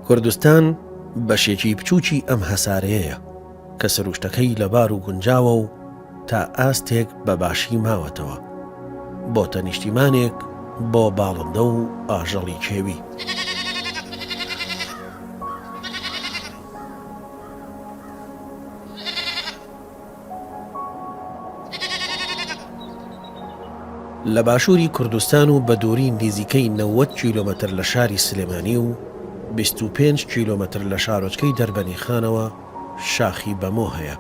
کوردستان بەشێکی بچووکی ئەم هەسارەیەیە کە سروشتەکەی لەبار و گونجاوە و تا ئاستێک بەباشی ماوەتەوە بۆ تەنیشتیمانێک بۆ باڵندە و ئاژەڵی کێوی. لە باشووری کوردستان و بە دووری نزیکەی 90 کیلۆمەتر لە شاری سلێمانی و 25 کیلۆمەتر لە شارۆچکەی دەربەنیخانەوە شاخی بەمۆ هەیە،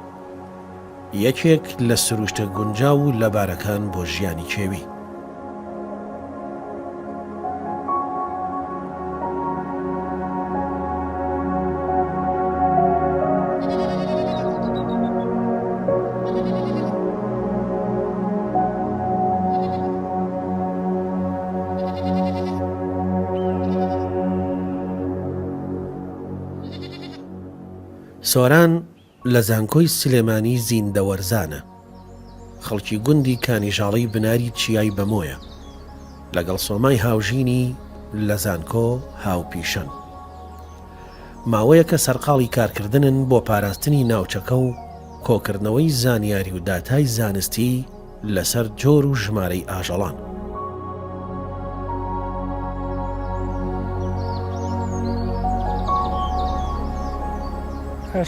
یەکێک لە سروشتە گونجاو و لەبارەکان بۆ ژیانی کێوی. سۆران لە زانکۆی سلێمانی زیندەوەرزانە، خەڵکی گوندی کانیژاڵی بناری چیای بەمۆیە، لەگەڵ سۆمای هاوژینی لە زانکۆ هاوپیشەن. ماوەیە کە سەرقاڵی کارکردنن بۆ پاراستنی ناوچەکە و کۆکردنەوەی زانیاری و داتای زانستی لەسەر جۆر و ژمارەی ئاژەڵان.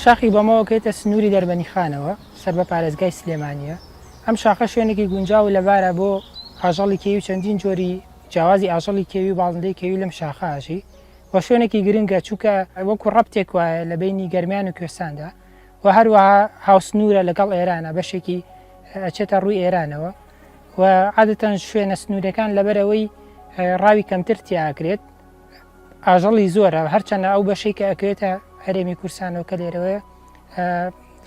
شاخی بەمەوە کێتە سنووری دەربەنیخانەوە سەر بە پارێزگای سلێمانیە. ئەم شاخە شوێنێکی گونجاو لەبارە بۆ ئاژەڵی کێوی و چەندین جۆری جیاوازی ئاژەڵی کێوی و باڵندەی کێوی لەم شاخەژی وە شوێنێکی گرنگە چووکە وەکو ڕەبتێک وایە لە بینی گەرمیان و کوێستاندا و هەروەها هاوسنوورە لەگەڵ ئێرانە، بەشێکی ئەچێتە ڕووی ئێرانەوە و عادەتەن شوێنە سنوورەکان لەبەرەوەی ڕاوی کەمتر تیاکرێت ئاژەڵی زۆرە، هەرچەندە ئەو بەشەی کە ئەکرێتە هەرێمی کورسانەوە کە لێرەوەیە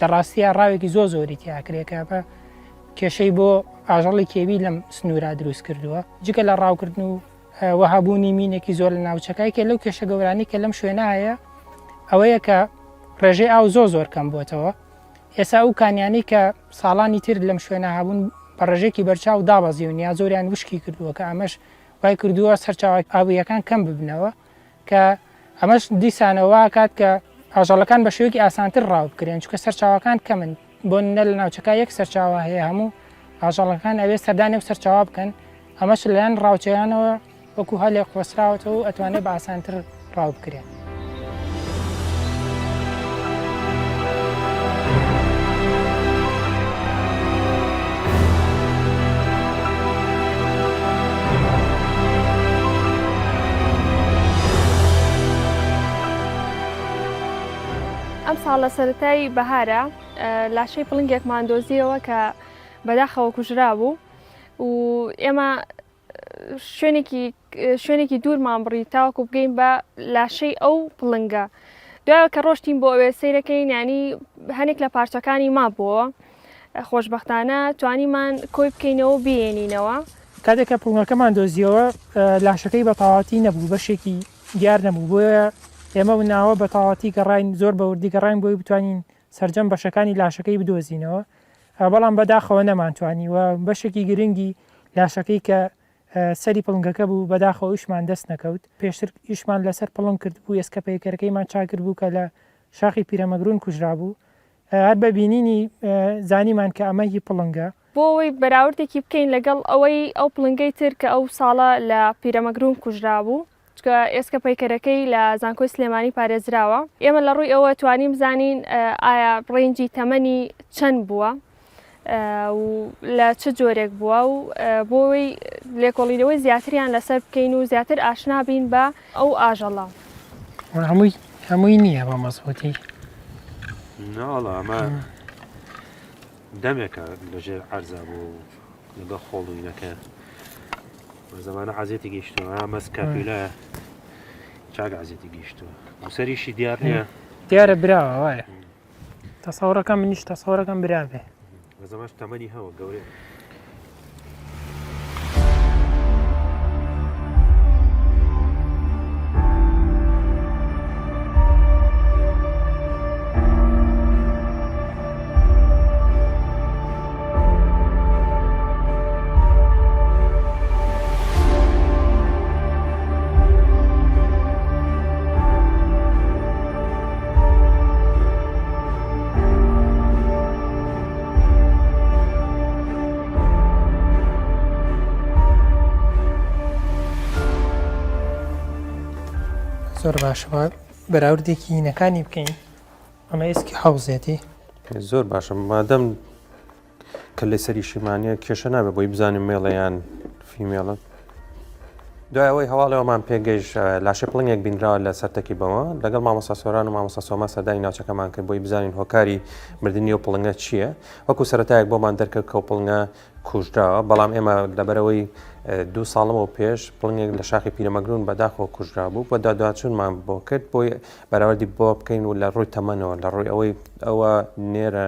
لە ڕاستیە ڕاوێکی زۆری تیاکرێکە بە کێشەی بۆ ئاژەڵی کێوی لەم سنوورا دروست کردووە. جگە لە ڕاوکردن و وەهابوونی مینێکی زۆر لە ناوچەکەی کە لەو کێشە گەورانی کە لەم شوێنە هەیە ئەوەیە کە ڕێژەی ئاو زۆر کەم بۆتەوە. ئێستا ئەو کانیانی کە ساڵانی تر لەم شوێنە هابوون بە ڕێژێکی بەرچاو دابەزیون یا زۆریان وشکی کردووە کە ئەمەش وای کردووە سەرچاوی ئاویەکان کەم ببنەوە کە ئەمەش دیسانەوە کات کە ئاژەڵەکان بە شێوەیەکی ئاسانتر ڕاو بکرێن چونکە سەرچاوەکان کەمن بۆ نە لە ناوچەکە یەک سەرچاوە هەیە هەموو ئاژەڵەکان ئەوێ سەردانی و سەرچاوا بکەن، ئەمەش لەلایەن ڕاوچەیانەوە وەکو هەلێک خۆسراوەتەوە و ئەتوانێت بە ئاسانتر ڕاو بکرێن. ئەم ساڵ لە سەرەتای بەهارە لاشەی پڵنگێکمان دۆزیەوە کە بەداخەوە کوژرا بوو و ئێمە شوێنێکی دوورمان بڕی تاوەکو بگەین بە لاشەی ئەو پڵنگە. دوایەوە کە ڕۆشتین بۆ ئەوێ سەیرەکەین، ینی هەنێک لە پارچەکانی مابووە، خۆشبەختانە توانیمان کۆی بکەینەوە بێنینەوە. کاتێک کە پڵنگەکەمان دۆزیەوە لاشەکەی بە تەواوەتی نەبوو، بەشێکی دیار نەبوو، بۆیە ئێمە ناوە بە تەواوەتی گەڕین، زۆر بە وردی گەڕین بۆی بتوانین سەرجەم بەشەکانی لاشەکەی بدۆزینەوە، بەڵام بەداخەوە نەمانتوانی و بەشێکی گرنگی لاشەکەی کە سەری پڵنگەکە بوو بەداخەوە ئیشمان دەست نەکەوت. پێشتر ئیشمان لەسەر پڵنگ کرد بوو، ئێسکە پەیکەرەکەیمان چاکرد بوو کە لە شاخی پیرەمەگرون کوژرا بوو. هەر بە بینینی زانیمان کە ئەمە هی پڵنگە بۆ ئەوەی بەراوردێکی بکەین لەگەڵ ئەوەی ئەو پڵنگەی تر کە ئەو ساڵە لە پیرەمەگرون کوژرا بوو، چکە ئێسکە پەیکەرەکەی لە زانکۆی سلێمانی پارێزراوە. ئێمە لە ڕووی ئەوە توانیم بزانین ئایا ڕێنجی تەمەنی چەند بووە و لە چه جۆرێک بووە و بۆی لێکۆڵینەوەی زیاتریان لەسەر بکەین و زیاتر ئاشنا بین بە ئەو ئاژەڵە. هەمووی نییە بە مەزبوطی ناڵە ئەمە دەمێکە لەژێر عەرزە بوو لەگە خۆڵوینەکە زمانە عزیێتی گەیشتووە مەس کاپیلایە چاک عزیێتی گەیشتووە و سەریشی دیار نییە، دیارە براوە وایە تەسەوڕەکەم منیش تەسەوڕەکەم برابێ زەماش تەمەنی هەوە گەورەیە. زۆر باشەوە بەراوردێکی هینەکانی بکەین ئەمە ئێسکی حەوزێتی زۆر باشە مادەم کە لە سەری شیمانە کێشە نابێ بۆی بزانین مێڵەیان فیمێڵە دوای ئەوەی هەواڵەوەمان پێگەیشت لاشێ پڵنگێک بینراوە لە سەرتەکی بەوە لەگەڵ مامۆستا سۆران و مامۆستا سۆما سەردانی ناوچەکەمان کرد بۆی بزانین هۆکاری مردنی و پڵنگە چییە وەکو سەرەتایەک بۆمان دەرکرد کە پڵنگە کوژراوە بەڵام ئێمە لەبەرەوەی 2 ساڵەوە پێش پڵنگێک لە شاخی پیرەمەگرون بەداخەوە کوژرا بوو بە دادواچونمان بۆ کرد بۆی بەراوردی بۆ بکەین و لە ڕووی تەمەنەوە لە ڕووی ئەوەی ئەوە نێرە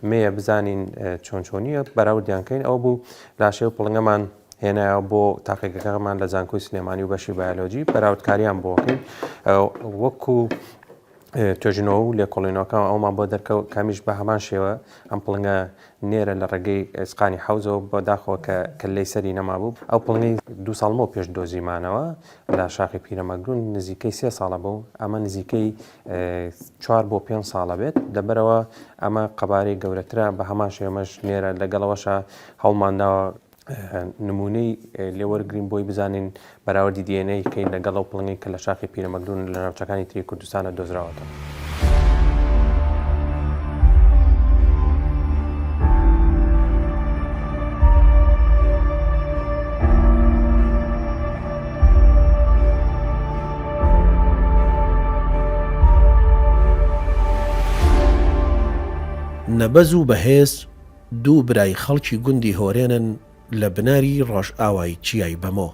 مەیە بزانین چۆنچۆنیە بەراوردیانکەین ئەو بوو لاشێ و پڵنگەمان هێنایە بۆ تاقیەکەمان لە زانکۆی سلێمانی و بەشی بایۆلۆجی بەراوردکاریان بۆکەین وەکو توێژنەوە و لێکۆڵینەوەکە ئەومان بۆ دەرکەوت کامیش بە هەمان شێوە ئەم پڵنگە نێرە لە ڕێگەی ئێسقانی حەوزەوە بۆ داخەوە کە لەی سەری نەمابوو ئەو پڵنگەی 2 ساڵمەوە پێش دۆزیمانەوە لە شاخی پیرەمەگرون نزیکەی 3 ساڵە بوو ئەمە نزیکەی 4 بۆ 5 ساڵە بێت لەبەرەوە ئەمە قەبارەی گەورەترە بە هەمان شێوەمەش نێرە لەگەڵەوەشە هەوڵمانداوە نمونەی لێوەرگرین بۆی بزانین بەراوردی دیێنەی کەین لەگەڵ ئەو پڵنگی کە لە شاخی پیرەمەگرون لە ناوچەکانی تری کوردستانە دۆزراوەتەوە. نەبەز و بەهێز دوو برای خەڵکی گوندی هۆرێنن لە بناری ڕۆژ ئاوای چیای بەمۆ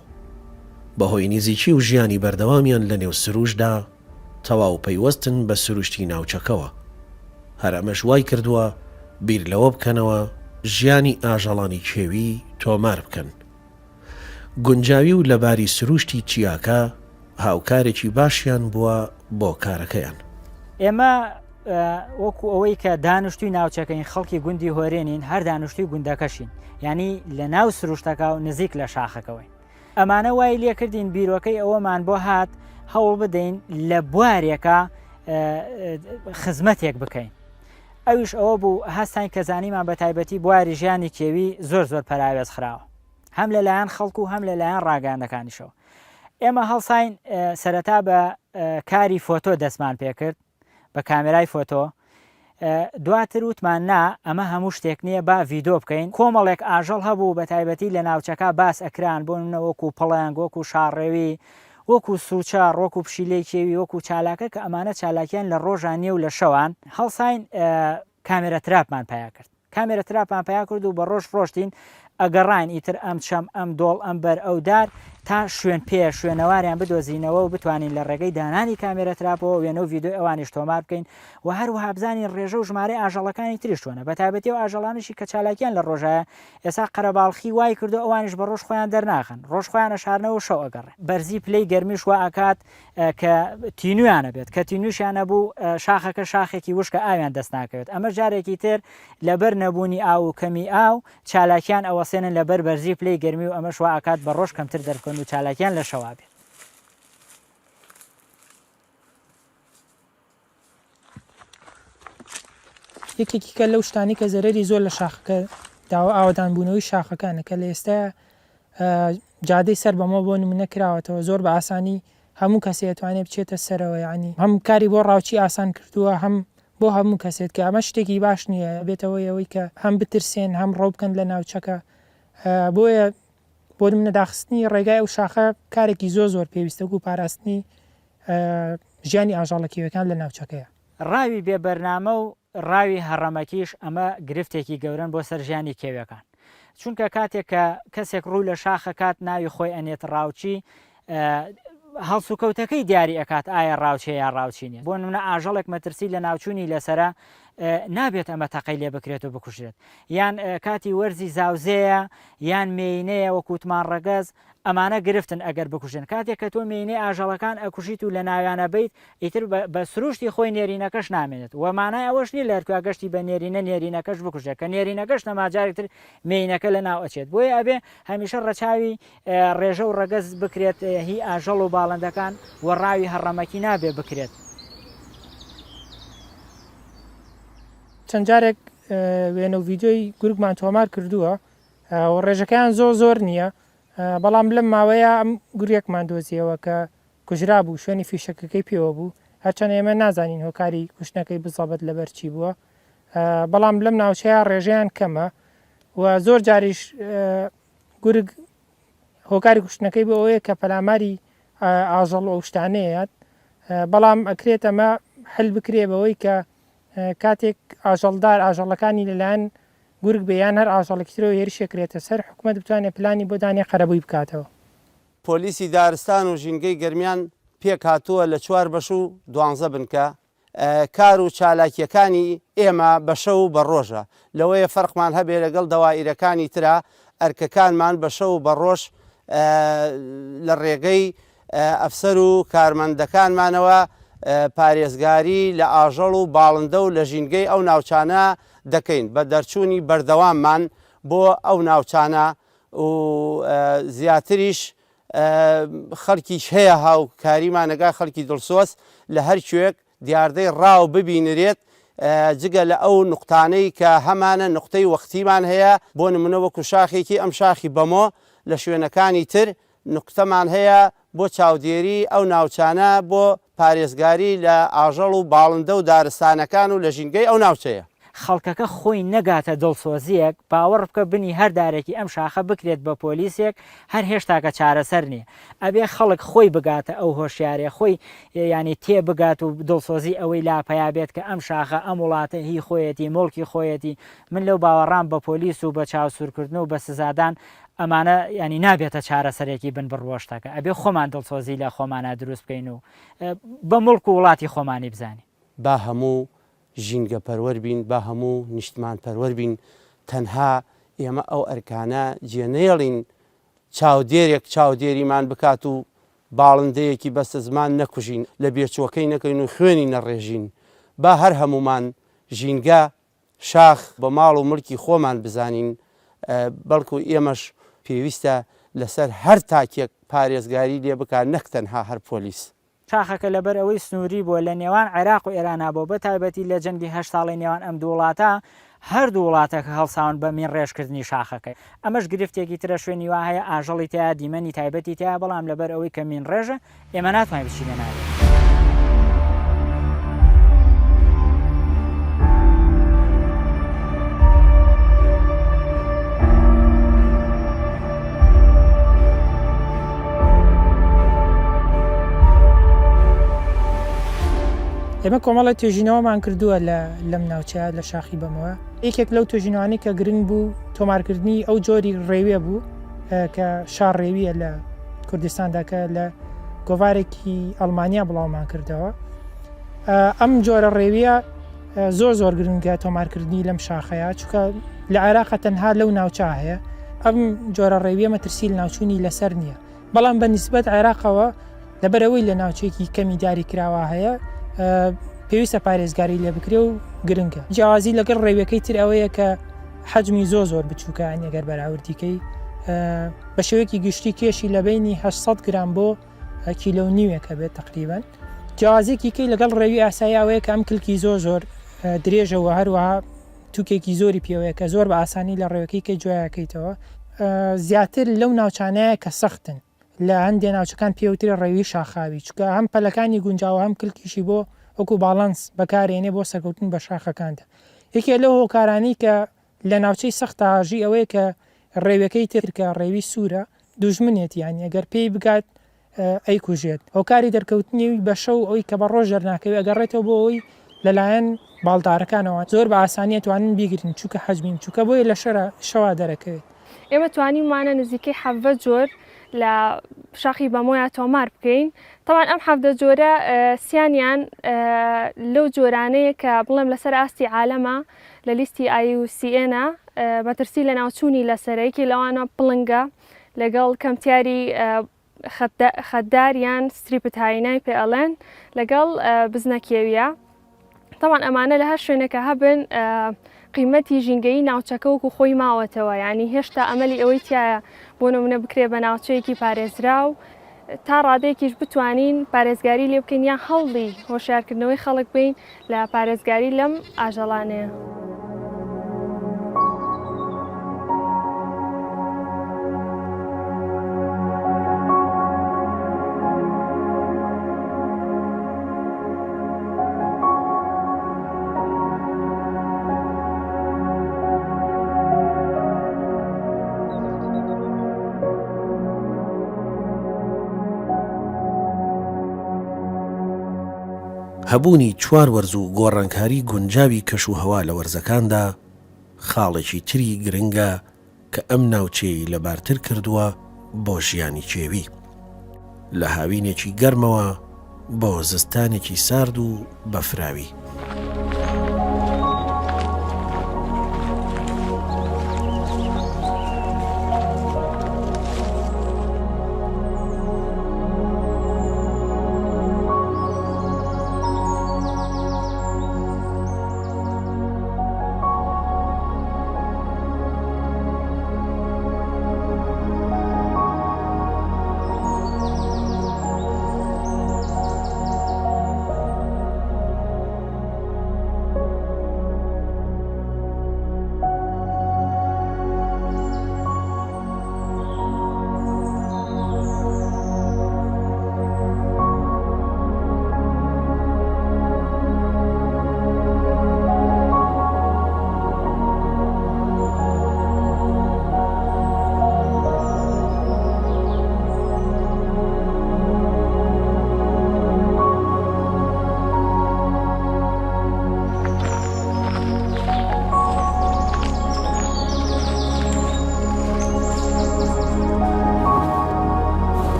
بەهۆی نزیکی و ژیانی بەردەوامیان لە نێو سروشدا تەواو پەیوەستن بە سروشتی ناوچەکەوە هەر ئەمەش وای کردووە بیر لەوە بکەنەوە ژیانی ئاژەڵانی کێوی تۆمار بکەن گونجاوی و لەباری سروشتی چیاکە هاوکارێکی باشیان بووە بۆ کارەکەیان ئێمە وەکو ئەوەی کە دانیشتوی ناوچەکەین خەڵکی گوندی هۆرێنین هەر دانیشتوی گوندەکەشین ینی لە ناو سروشتەکە و نزیک لە شاخەکەوەی ئەمانە وای لێکردین بیرۆکەی ئەوەمان بۆ هات هەوڵ بدەین لە بوارێکە خزمەتێک بکەین ئەویش ئەوە بوو هەستان کە زانیمان بە تایبەتی بواری ژیانی کێوی زۆر پەراوێز خراوە هەم لەلایەن خەڵکو و هەم لەلایەن ڕاگەاندەکانیشەوە ئێمە هەڵساین سەرەتا بە کاری فۆتۆ دەستمان پێکرد بە کامێرای فۆتۆ دواتر وتمان نا ئەمە هەموو شتێک نییە با ڤیدۆ بکەین کۆمەڵێک ئاژەڵ هەبوو بە تایبەتی لە ناوچەکە باس ئەکران بۆ منە وەکو پڵنگ وەکو شاڕێوی وەکو سوچار وەکو پشیلەی کێوی وەکو چالاکە کە ئەمانە چالاکیان لە ڕۆژانیە و لە شەوان هەڵساین کامێرە تراپمان پیا کرد کامێرە تراپمان پیا کرد و بە ڕۆژ ڕۆشتین ئەگەڕین ئیتر ئەم چەم ئەم دۆڵ ئەم بەر ئەودار تا شوێن پێ شوێنەواریان بدۆزینەوە و بتوانین لە ڕێگەی دانانی کامێرە تراپەوە وێنە و ڤیدۆ ئەوانیش تۆمار بکەین و هەروەها بزانین ڕێژە و ژمارە ئاژەڵەکانی تریش چۆنە بە تایبەتی و ئاژەڵانیشی کە چالاکیان لە ڕۆژایە ئێستا قەرەباڵخی وای کردو ئەوانیش بە ڕۆژ خۆیان دەرناخن ڕۆژ خۆیانە شارنەوە شەو ئەگەڕێ بەرزی پلەی گەرمیش وا ئاکات کە تینویانە بێت کە تینوشیانە بوو شاخەکە شاخێکی وشکە ئاویان دەست ناکەوێت ئەمە جارێکی تر لەبەر نەبوونی ئاو و کەمی ئاو چالاکیان ئەوەسێنن لەبەر بەرزی پلەی گەرمی و ئەمەش وا ئاکات بە ڕۆژ کەمتر دەرکەن و چالاکیان لە شەوا بێت یەکێکی کە لەو شتانی کە زەرەری زۆر لە شاخەکە داوا ئاوادانبوونەوەی شاخەکانە کە لە ئێستا جادەی سەر بەمە بۆ نمونە کراوەتەوە زۆر بە ئاسانی هەموو کەسێ دەتوانێت بچێتە سەرەوە ینی هەم کاری بۆ ڕاوچی ئاسان کردووە هەم بۆ هەموو کەسێت کە ئەمە شتێکی باش نییە بێتەوە ئەوەی کە هەم بترسێن هەم ڕۆ بکەن لە ناوچەکە بۆیە بۆ منە داخستنی ڕێگای ئەو شاخە کارێکی زۆر پێویستە و پاراستنی ژیانی ئاژاڵەکیەکان لە ناوچەکەیە ڕاوی بێبەرنامە و ڕاوی هەڕەمەکیش ئەمە گرفتێکی گەورن بۆ سەر ژیانی کێویەکان چونکە کاتێک کە کەسێک ڕوو لە شاخە کات ناوی خۆی ئەنێت ڕاوچی هەڵسوکەوتەکەی دیاری ئەکات ئایا ڕاوچێ یا ڕاوچینە بۆ منە ئاژەڵێک مەترسی لە ناوچوونی لەسرە نابێت ئەمە تەقەی لێ بکرێت و بکوژێت یان کاتی وەرزی زاوزەیە یان مێینەیە وەکوتمان ڕەگەز ئەمانە گرفتن ئەگەر بکوژن کاتێک کە تۆ مێینەی ئاژەڵەکان ئەکوژیت و لە ناویانە بیت ئیتر بە سروشتی خۆی نێرینەکەش نامێنێت وەمانای ئەوەش نی لە هەرکووا گەشتی بە نێرینە نێرینەکەش بکوژێت کە نێرینەکەش نەماجارێکتر مێینەکە لە ناو ئەچێت بۆیە ئەبێ هەمیشە ڕەچاوی ڕێژە و ڕەگەز بکرێت هی ئاژەڵ و باڵندەکان وەڕاوی هەڕەمەکی نابێ بکرێت چەند جارێک وێنە و ڤیدۆی گروپمان تۆمار کردووە و ڕێژەکەیان زۆر نییە بەڵام لەم ماوەیە ئەم گورێکمان دۆزیەوە کە کوژرا بوو شوێنی فیشەکەکەی پێوە بوو هەرچەند ئێمە نازانین هۆکاری کوشتنەکەی بزەبەت لەبەر چی بووە بەڵام لەم ناوچەیە ڕێژەیان کەمە و زۆر جاریش گورگ هۆکاری کوشتنەکەی بۆ ئەوەیە کە پەلاماری ئاژەڵ و شتانەیەات بەڵام ئەکرێت ئەمە هەل بکرێ بەوەی کە کاتێک ئاژەڵدار ئاژەڵەکانی لەلایەن گورگ بەیان هەر ئاژەڵێکترەوە هێرشێکرێتە سەر حکوومەت بتوانێت پلانی بۆ دانێ قەرەبووی بکاتەوە. پۆلیسی دارستان و ژینگەی گەرمیان پێک هاتووە لە 4 بەش و 12 بنکە کار و چالاکیەکانی ئێمە بە شەو و بە ڕۆژە لەوەیە فەرقمان هەبێ لەگەڵ دەوائیرەکانی ترا ئەرکەکانمان بە شەو و بە ڕۆژ لە ڕێگەی ئەفسەر و کارمەندەکانمانەوە پارێزگاری لە ئاژەڵ و باڵندە و لە ژینگەی ئەو ناوچانە دەکەین بە دەرچوونی بەردەواممان بۆ ئەو ناوچانە و زیاتریش خەڵکیش هەیە هاوکاریمانەگا خەڵکی دڵسۆز لە هەر کوێک دیاردەی ڕاو ببینرێت جگە لە ئەو نقطانەی کە هەمانە نقطەی وەختیمان هەیە بۆ نمونە وەکو شاخێکی ئەم شاخی بەمۆ لە شوێنەکانی تر نقطەمان هەیە بۆ چاودێری ئەو ناوچانە بۆ پارێزگاری لە ئاژەڵ و باڵندە و دارستانەکان و لە ژینگەی ئەو ناوچەیە. خەڵکەکە خۆی نەگاتە دڵسۆزیەک باوەڕ بکە بنی هەردارێکی ئەم شاخە بکرێت بە پۆلیسێک هەر هێشتاکە چارەسەر نییە ئەبێ خەڵک خۆی بگاتە ئەو هۆشیارێ خۆی ینی تێ بگات و دڵسۆزی ئەوەی لاپەیا بێت کە ئەم شاخە ئەم وڵاتە هی خۆیەتی مڵکی خۆیەتی من لەو باوەڕام بە پۆلیس و بە چاوسورکردن و بە سزادان ئەمانە ینی نابێتە چارەسەرێکی بن بڕۆشتەکە ئەبێ خۆمان دڵسۆزی لە خۆمانە دروست بکەین و بە مڵک و وڵاتی خۆمانی بزانین با هەموو ژینگە پەروەەر بین با هەموو نیشتمان پەروەەر بین تەنها ئێمە ئەو ئەرکانە جێنێڵین چاودێرێک چاودێریمان بکات و باڵندەیەکی بەستە زمان نەکوژین لە بێچوەکەی نەکەین و خوێنی نەڕێژین با هەر هەمومان ژینگە شاخ بە ماڵ و ملکی خۆمان بزانین بەڵکو ئێمەش پێویستە لەسەر هەر تاکێک پارێزگاری لێ بکات نەک تەنها هەر پۆلیس. شاخەکە لەبەر ئەوەی سنووری بۆ لە نێوان عێراق و ئێرانە بۆ بە تایبەتی لە جەنگی 8 ساڵی نێوان ئەم دوو وڵاتە هەردوو وڵاتەکە هەڵساون بە مین ڕێژکردنی شاخەکەی ئەمەش گرفتێکی ترە شوێنی وا هەیە ئاژەڵی تیا دیمەنی تایبەتی تیا بەڵام لەبەر ئەوەی کە مین ڕێژە ئێمە ناتوانین بچینە ناوێت. ئێمە کۆمەڵە توێژینەوەمان کردووە لەم ناوچەیە لە شاخی بەمەوە یەکێک لەو توێژینەوانی کە گرنگ بوو تۆمارکردنی ئەو جۆری ڕێوێ بوو کە شار ڕێویە لە کوردستانداکە لە گۆڤارێکی ئەڵمانیا بڵاومان کردەوە ئەم جۆرە ڕێویە زۆر گرنگە تۆمارکردنی لەم شاخەیە چونکە لە عێراق تەنها لەو ناوچە هەیە ئەم جۆرە ڕێویە مەترسی ناوچوونی لەسەر نییە بەڵام بە نیسبەت عێراقەوە لەبەرەوەی لە ناوچێکی کەمی داری کراوە هەیە پێویستە پارێزگاری لێ بکرێ و گرنگە جیاوازی لەگەڵ ڕێویەکەی تر ئەوەیە کە حەجمی زۆر بچووکە ئەگەر بەراوردیکەی بە شێوەیەکی گشتی کێشی لە بینی 800 گرام بۆ کیلۆ نیوێکە بێت تقریبان جیاوازێکی کەی لەگەڵ ڕێوی ئاساییەوەیە کە ئەم کلکی زۆر درێژەوە هەروەها تووکێکی زۆری پێوەیە کە زۆر بە ئاسانی لە ڕێوەکەی کە جوایەکەیتەوە زیاتر لەو ناوچانەیە کە سەختن لە هەندێک ناوچەکان پێوترە ڕێوی شاخاوی چکە هەم پەلەکانی گونجاوە هەم کلکیشی بۆ وەکو باڵانس بەکارێنێ بۆ سەرکەوتن بە شاخەکاندا یەکێ لەو هۆکارانی کە لە ناوچەی سەخت ئاژی ئەوەیە کە ڕێوەکەی ترکە ڕێوی سوورە دوژمنێت یانی ئەگەر پێی بگات ئەی کوژێت هۆکاری دەرکەوتنی بە شەو ئەوی کە بە ڕۆژ دەرناکەوی ئەگەڕێتەوە بۆ ئەوی لەلایەن باڵدارەکانەوە زۆر بە ئاسانیە توانن بیگرن چووکە حەجمین چووکە بۆیە لە شەوا دەرەکەوێت ئێمە توانیمانە نزیکەی 7 جۆر لە شاخی بەمۆیان تۆمار بکەین تاوان ئەم 7 جۆرە سیانیان لەو جۆرانەیە کە بڵێم لەسەر ئاستی عالەمە لە لیستی IUCN بەترسی لە ناوچوونی لەسەرەیەکی لەوانە پڵنگە لەگەڵ کەمتیاری خەتداریان ستریپتاینای پێ ئەڵێن لەگەڵ بزنەکێویە تاوان ئەمانە لە هەر شوێنەکە هەبن قیمەتی ژینگەی ناوچەکە وەکو خۆی ماوەتەوە ینی هێشتا ئەمەلی ئەوەی تایە بۆ نمونە بکرێ بە ناوچەیەکی پارێزرا و تا ڕادەیەکیش بتوانین پارێزگاری لێ بکەین یان هەوڵی هۆشیارکردنەوەی خەڵک بین لە پارێزگاری لەم ئاژەڵانەیە. هەبوونی چوار وەرز و گۆڕانکاری گونجاوی کەش و هەوا لە وەرزەکاندا خاڵێکی تری گرنگە کە ئەم ناوچەی لەبارتر کردووە بۆ ژیانی کێوی لە هاوینێکی گەرمەوە بۆ زستانێکی سارد و بەفراوی.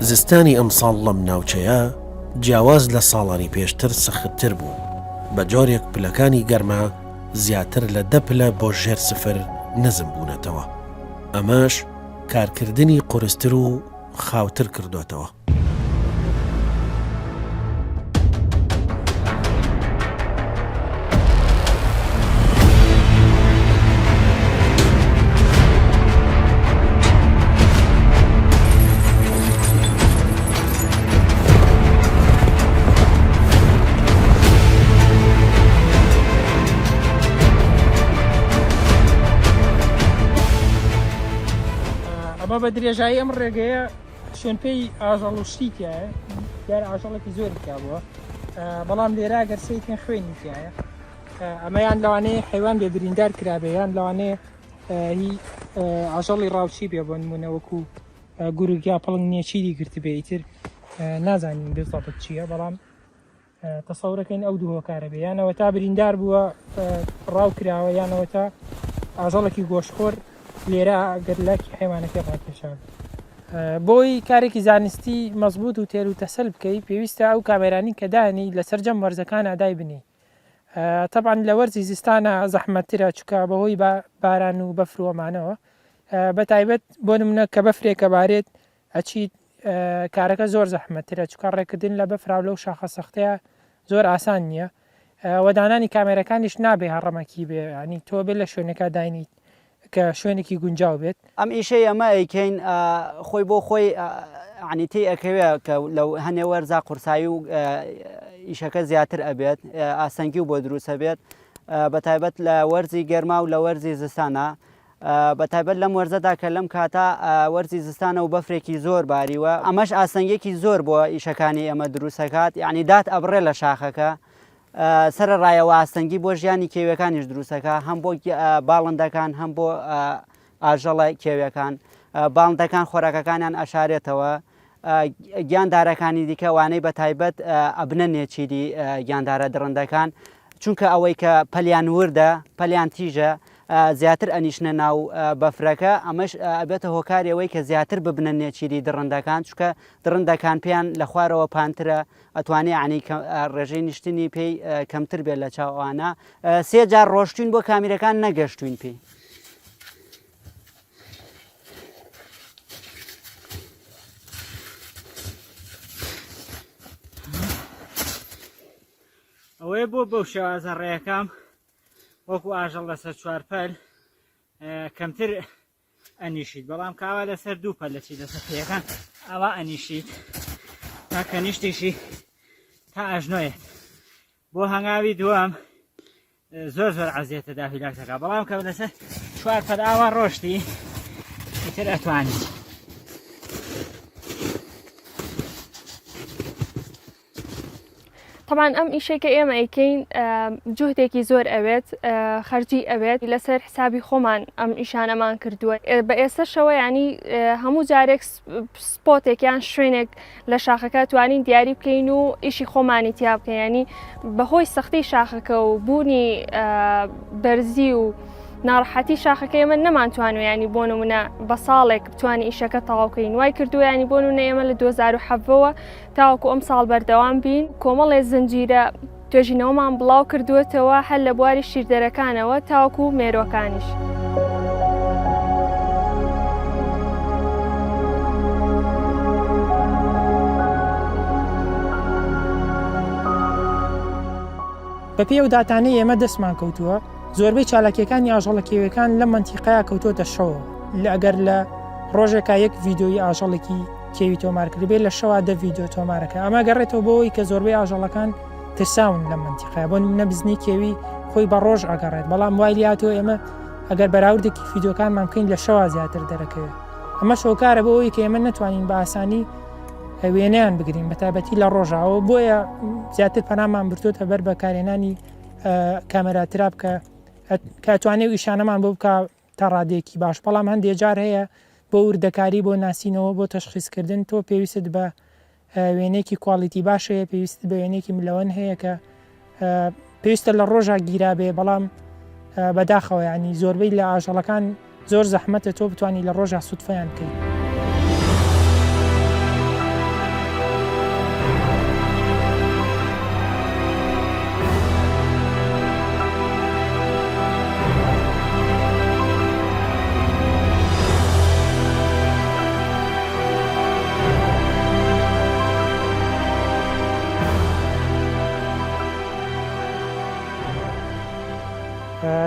زستانی ئەمساڵ لەم ناوچەیە جیاواز لە ساڵانی پێشتر سەختتر بوو بە جۆرێک پلەکانی گەرمە زیاتر لە 10 پلە بۆ ژێر سفر نزم بوونەتەوە. ئەمەش کارکردنی قورستر و خاوتر کردوێتەوە. ئەمە بە درێژایی ئەم ڕێگەیە شوێنپێی ئاژەڵ و شتیتیایە دیارە ئاژەڵێکی زۆری کا بووە بەڵام لێرە گەر سەیتێن خوێنی تایە ئەمە یان لەوانەیە حیوان بێ بریندار کرابێ یان لەوانەیە هی ئاژەڵی ڕاوچی بێ بۆ نمونەوەکو گورگیا پڵنگ نییەچیری گرت بێ ئیتر نازانین بێزڵەت چییە بەڵام تەسەورەکەین ئەو دوو هۆکارە بێ یانەوە تا بریندار بووە ڕاو کراوە یانەوە تا ئاژەڵێکی گۆشخۆر لێرە گەرلاکی حیوانەکە ڕاکێشان. بۆی کارێکی زانستی مەزبوط و تێر و تەسەل بکەی پێویستە ئەو کامێرانی کە دانی لەسەر جەم وەرزەکان ئادای بنی. تەبعاً لە وەرزی زستانە زەحمەتترە چکە بەهۆی باران و بەفرۆمانەوە بەتایبەت بۆ نمونە کە بەفرێکە بارێت ئەچیت کارەکە زۆر زەحمەتترە چکە ڕێکردن لە بەفراو لەو شاخە سەختەیە زۆر ئاسان نییە وەدانانی کامێرەکانیش نابێ هەڕەمەکی بێ ینی تۆ بێت لە شوێنەکە داینیت کە شوێنێکی گونجاو بێت. ئەم ئیشەی ئەمە ئەیکەین خۆی بۆ خۆی عنی تی ئەکەوێ کە لەو هەنێ وەرزا قورسایی و ئیشەکە زیاتر ئەبێت ئاسەنگی و بۆ دروستە بێت بەتایبەت لە وەرزی گەرما و لە وەرزی زستانە بەتایبەت لەم وەرزەدا کە لەم کاتە وەرزی زستانە و بەفرێکی زۆر باریوە ئەمەش ئاسەنگێکی زۆر بۆ ئیشەکانی ئەمە دروستەکات یعنی دات ئەبڕێ لە شاخەکە سرە ڕایەوە ئاستەنگی بۆ ژیانی کێویەکانیش دروستەکە هەم بۆ باڵندەکان هەم بۆ ئاژەڵە کێویەکان باڵندەکان خۆراکەکانیان ئەشارێتەوە گیاندارەکانی دیکە وانەی بە تایبەت ئەبنە نێچیری گیاندارە درڕندەکان چونکە ئەوەی کە پەلیان وردە پەلیان تیژە زیاتر ئەنیشنە ناو بەفرەکە ئەمەش ئەبێتە هۆکاریەوەی کە زیاتر ببنە نێچیری درڕندەکان چکە درڕندەکان پێیان لە خوارەوە پانترە ئەتوانێت عنی ڕێژەی نیشتنی پێی کەمتر بێت لە چاوانە سێ جار ڕۆشتوین بۆ کامیرەکان نەگەشتوین پێی. ئەوەیە بۆ بەو شێوازە ڕێیەکەم وەکو ئاژەڵ لەسەر چوارپەل کەمتر ئەنیشیت بەڵام کاوا لەسەر دوو پەل لەچی لەسەر پێیەکان ئەوە ئەنیشیت تاکە نیشتێکی تا ئەژنۆیت بۆ هەنگاوی دووەم زۆر زۆر عەزیێتە داهیلاکەکە بەڵام کە لەسەر چوار پەل ئاوا ڕۆشتی ئیتر ئەتوانیت. طبعا ئەم ئیشێکە ئێمە ئەیکەین جوهدێکی زۆر ئەوێت خەرجی ئەوێت لەسەر حسابی خۆمان ئەم ئیشانەمان کردووە بە ئێستاشەوە ینی هەموو جارێک سپۆتێکیان شوێنێک لە شاخەکە توانین دیاری بکەین و ئیشی خۆمانی تیا بکەین ینی بەهۆی سەختی شاخەکە و بوونی بەرزی و ناڕەحەتی شاخەکە ئێمە نەمانتوانوە ینی بۆ نمونە بە ساڵێک بتوانانی ئیشەکە تەواوکەین وای کردووە ینی بۆ نمونە ئێمە لە 2007ەوە تاوەکو ئەم ساڵ بەردەوام بین کۆمەڵێ زنجیرە توێژینەوەمان بڵاو کردووەتەوە هەر لە بواری شیردەرەکانەوە تاوەکو مێرۆکانیش. بە پێ و داتانەی ئێمە دەستمان کەوتووە زۆربەی چالاکیەکانی ئاژەڵە کێویەکان لە منتیقەیە کەوتۆتە شەوە ئەگەر لە ڕۆژێکا یەک ڤیددیۆی ئاژەڵێکی کێوی تۆمارکردبێت لە شەوا 10 ڤیددیۆ تۆمارەکە ئەمە گەڕێتەوە بۆەوەی کە زۆربەی ئاژەڵەکان ترساون لە منتیقەیە بۆ نمونە بزنی کێوی خۆی بە ڕۆژ ئەگەڕێت بەڵام وای لاتەوە ئێمە ئەگەر بەراوردێکی ڤیددیۆکانمان بکەین لە شەوا زیاتر دەرەکەوێت ئەمە شۆکارە بۆەوەی کە ئێمە نەتوانین بە ئاسانی وێنەیان بگرین بە تایبەتی لە ڕۆژاوە بۆیە زیاتر پەنامان برتۆتە بەر بەکارێنانی کامێراترا بکە کاتوانێ و ئیشانەمان بۆ بکە تا ڕادێکی باش بەڵام هەندێک جار هەیە بۆ وردەکاری بۆ ناسینەوە بۆ تەشخیصکردن تۆ پێویست بە وێنێکی کواڵیتی باشەیە پێویست بە وێنێکی ملەوەن هەیە کە پێویستە لە ڕۆژە گیرابێ بەڵام بەداخەوە ینی زۆربەی لە ئاژەڵەکان زۆر زەحمەتە تۆ بتوانانی لە ڕۆژە سوودفەیان بکەیت.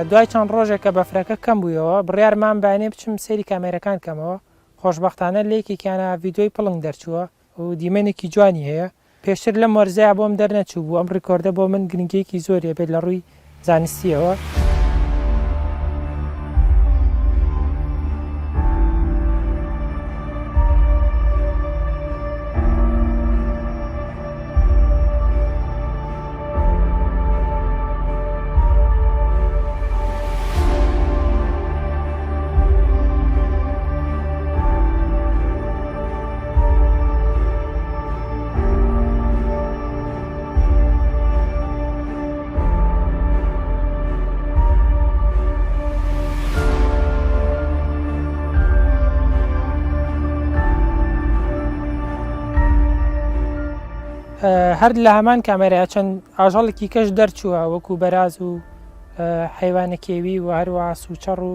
دوای چەند ڕۆژێک کە بەفرەکە کەم بوویەوە بڕیارمان بانێ بچم سەیری کامێرەکان کەمەوە خۆشببختانە لێکێکیانە ڤیددیۆی پڵنگ دەرچووە و دیمەنێکی جوانی هەیە پێشتر لەم وەرزەیە بۆم دەرنەچوو بوو ئەم ڕیکۆردە بۆ من گرنگێکی زۆریە بێت لە ڕووی زانستیەوە. هەر لە هەمان کامێرەیە چەند ئاژەڵێکی کەش دەرچووە وەکو بەراز و حیوانە کێوی و هەروە سوچەڕ و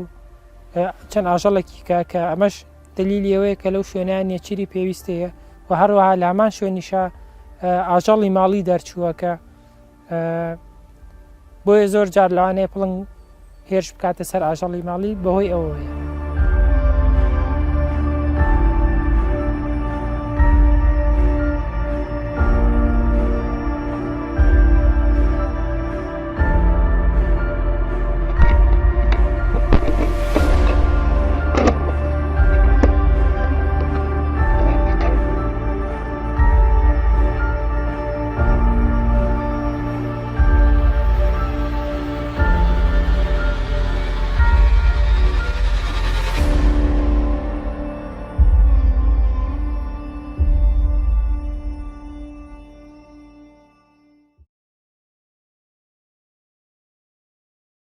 چەند ئاژەڵێکی کە ئەمەش دلیلی ئەوەیە کە لەو شوێنیان نێچیری پێویستەیە و هەروەها لە هەمان شوێنیشە ئاژەڵی ماڵی دەرچووە کە بۆیە زۆر جار لەوانەیە پڵنگ هێرش بکاتە سەر ئاژەڵی ماڵی بەهۆی ئەوەیە.